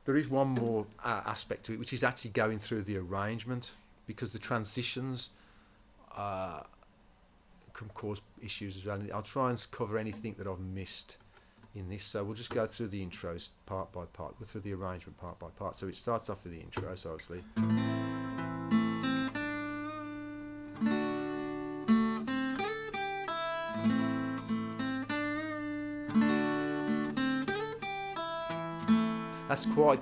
there is one more aspect to it, which is actually going through the arrangement, because the transitions can cause issues as well. And I'll try and cover anything that I've missed in this. So we'll just go through the intros part by part, go through the arrangement part by part. So it starts off with the intro, so obviously. That's quite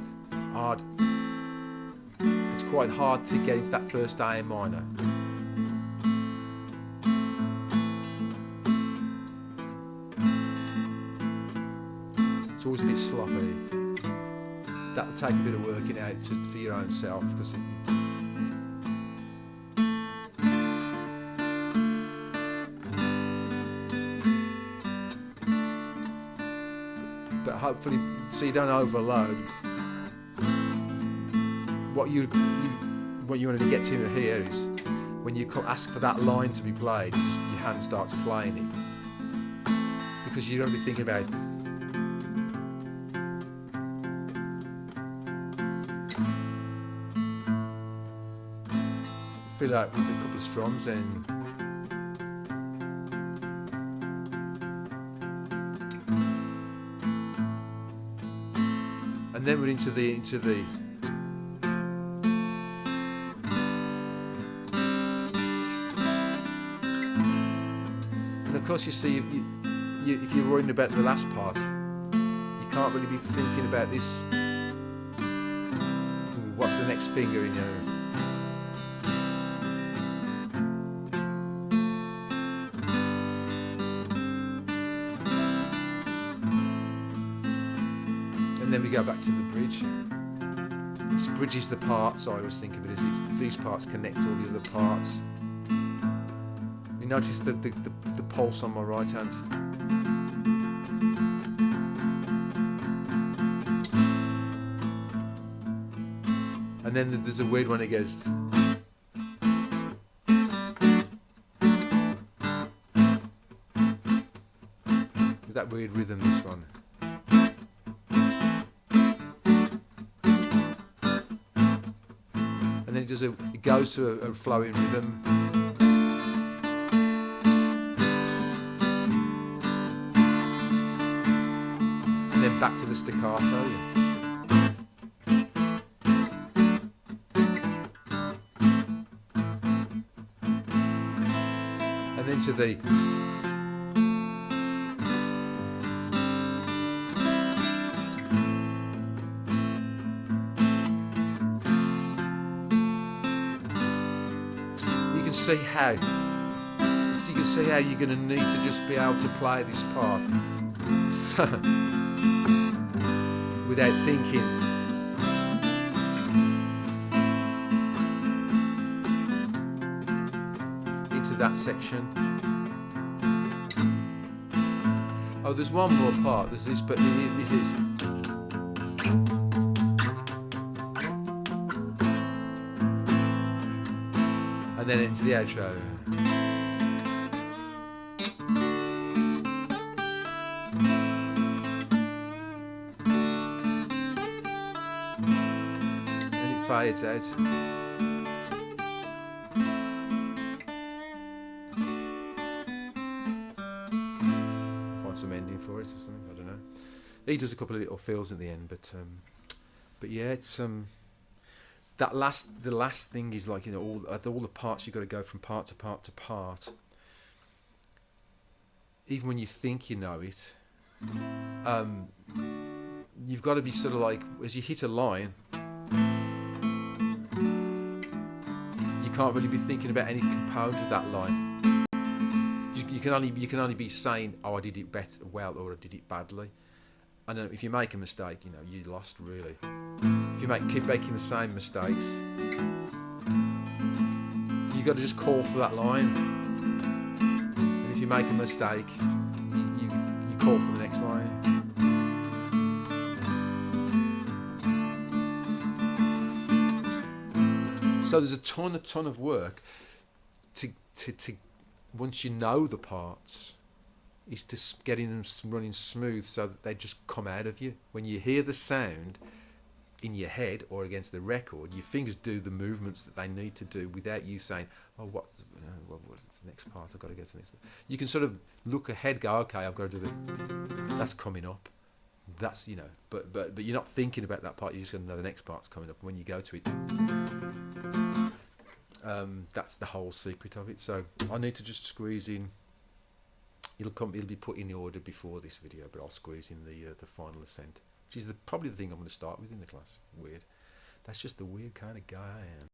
hard. It's quite hard to get into that first A minor. It's always a bit sloppy. That'll take a bit of working out for your own self, because but hopefully, so you don't overload. What you want to get to here is when you ask for that line to be played, just your hand starts playing it, because you're going to be thinking about fill out with a couple of strums and then we're into the and of course you see if you're worrying about the last part, you can't really be thinking about this. What's the next finger in your and then we go back to the bridge. This bridges the parts. I always think of it as these parts connect all the other parts. You notice the pulse on my right hand. And then there's a weird one. It goes. With that weird rhythm, this one. It goes to a flowing rhythm. And then back to the staccato. And then to the see how you're going to need to just be able to play this part so, without thinking. Into that section. Oh, there's one more part. There's this, but this is. And then into the outro. And it fades out. Find some ending for it or something, I don't know. He does a couple of little fills at the end, but yeah, it's the last thing is like, you know, all the parts you've got to go from part to part to part. Even when you think you know it, you've got to be sort of like, as you hit a line, you can't really be thinking about any component of that line. You can only be saying, oh, I did it well, or I did it badly. And if you make a mistake, you know, you lost really. If you keep making the same mistakes, you got to just call for that line. And if you make a mistake, you call for the next line. So there's a ton of work to once you know the parts, is to getting them running smooth so that they just come out of you. When you hear the sound, in your head or against the record, your fingers do the movements that they need to do without you saying, "Oh, what's the next part? I've got to go to the next part." You can sort of look ahead, go, "Okay, I've got to do that's coming up." That's, you know, but you're not thinking about that part. You're just going to know the next part's coming up. When you go to it, that's the whole secret of it. So I need to just squeeze in. It'll be put in the order before this video, but I'll squeeze in the final ascent, which is probably the thing I'm going to start with in the class. Weird. That's just the weird kind of guy I am.